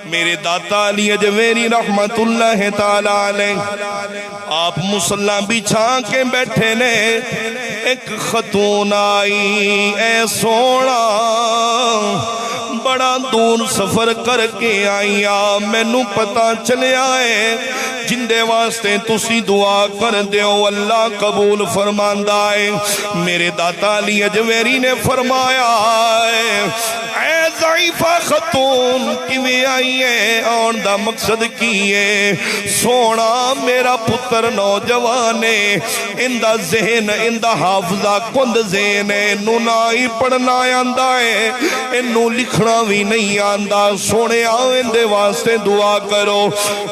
میرے داتا علی اجمیری رحمت اللہ تعالی علیہ آپ مصلی بچھا کے بیٹھے نے، ایک خاتون آئی، اے سونا بڑا دور سفر کر کے آئی آ، مینوں پتا چلیا ہے جندے واسطے تسی دعا کر دیو اللہ قبول فرماندا ہے۔ میرے داتا علی اجمیری نے فرمایا اے ضعیفہ خاتون کیویں آئی ہے، آن دا مقصد کی ہے؟ سونا میرا پتر نوجوان ہے، اندہ ذہن اندہ حافظہ کند ذہن ہے، انہوں نہ ہی پڑھنا آندا ہے، انہوں لکھنا بھی نہیں آندا، سونے آویں واسطے دعا کرو۔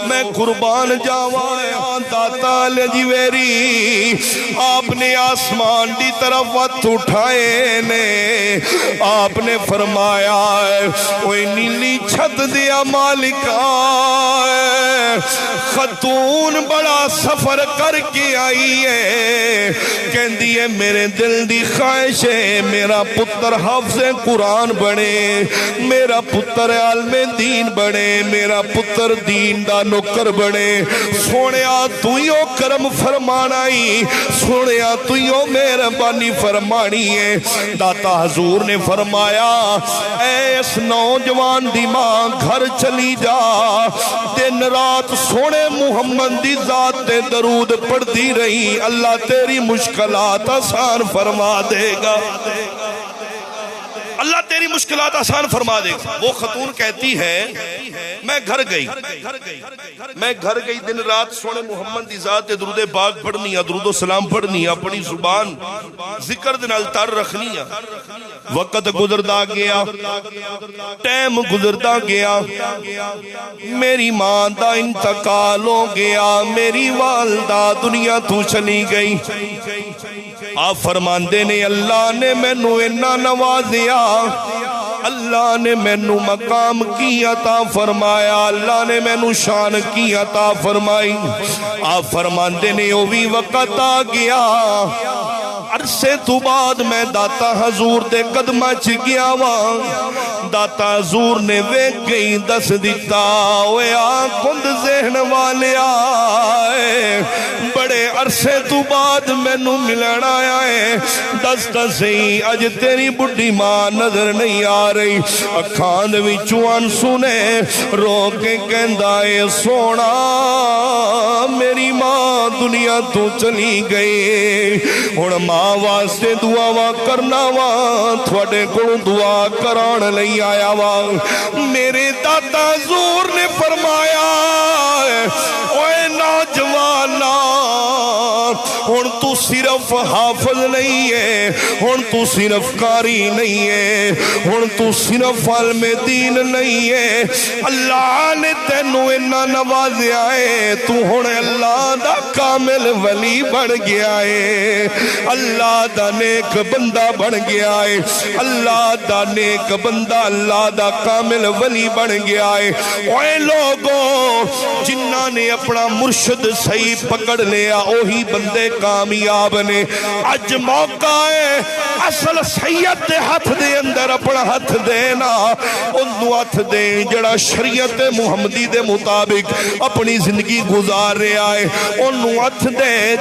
میں قربان جاواں داتا علی اجمیری آپ نے آسمان دی طرف وقت اٹھائے نے، آپ نے فرمایا اوے نیلی چھت دیا مالکا، خاتون بڑا سفر کر کے آئی ہے، کہندی ہے میرے دل دی خواہش ہے میرا پتر حافظ قرآن بنے، میرا پتر عالم دین بنے، میرا پتر دین دا نوکر بنے۔ سونیا تو ہی او کرم فرمانائی، سونیا تو ہی او مہربانی فرمانی ہے۔ داتا حضور نے فرمایا اے اس نوجوان دی ماں گھر چلی جا، دن رات سونے محمد دی ذات تے درود پڑھ دی رہی، اللہ تیری مشکلات آسان فرما دے گا، اللہ تیری مشکلات آسان فرما دے گا۔ وہ خاتون کہتی ہے میں گھر گئی دن رات سونے محمد دی ذات درود پاک پڑھنی، درود و سلام پڑھنی، اپنی زبان ذکر دے نال تر رکھنی، وقت گزردا گیا، ٹائم گزردا گیا، میری ماں دا انتقال ہو گیا، میری والدہ دنیا تو چلی گئی۔ آپ فرماندے نے اللہ نے مینوں اتنا نوازیا، اللہ نے مینوں مقام کی عطا فرمایا، اللہ نے مینوں شان کی عطا فرمائی۔ آپ فرماندے نے وہ بھی وقت آ گیا، عرصے تو بعد میں داتا حضور دے قدمہ چ گیا وہاں، داتا حضور نے ویکھ گئی دس دیتا اوے آ کند ذہن والے آئے، بڑے عرصے تو بعد مینوں ملن آیا ہے، دس صحیح اج تیری بڈھی ماں نظر نہیں آ رہی۔ اکھاں دے وچوں آنسو نے رو کے کہندا اے سونا میری ماں دنیا تو چلی گئی، ہن ماں واسطے دعا وا کرنا وا، تھوڑے کو دعا کران لئی آیا وا۔ میرے دادا حضور نے فرمایا اوے نوجوانا ہن تو صرف حافظ نہیں ہے، ہن تو صرف قاری نہیں ہے، ہن تو صرف عالم دین نہیں ہے، اللہ نے تینوں اتنا نوازیا ہے، تو ہن اللہ دا کامل ولی بن گیا ہے، اللہ دا نیک بندہ بن گیا ہے، اللہ دا نیک بندہ اللہ دا کامل ولی بن گیا ہے۔ اوے لوگوں جنہاں نے اپنا مرشد صحیح پکڑ لیا وہی بندے کامیاب نے۔ اج موقع ہے اصل سید دے ہاتھ دے اندر اپنا ہاتھ دینا، انہوں ہاتھ دیں جڑا شریعت محمدی دے مطابق اپنی زندگی گزار رہا ہے، انہوں ہاتھ دیں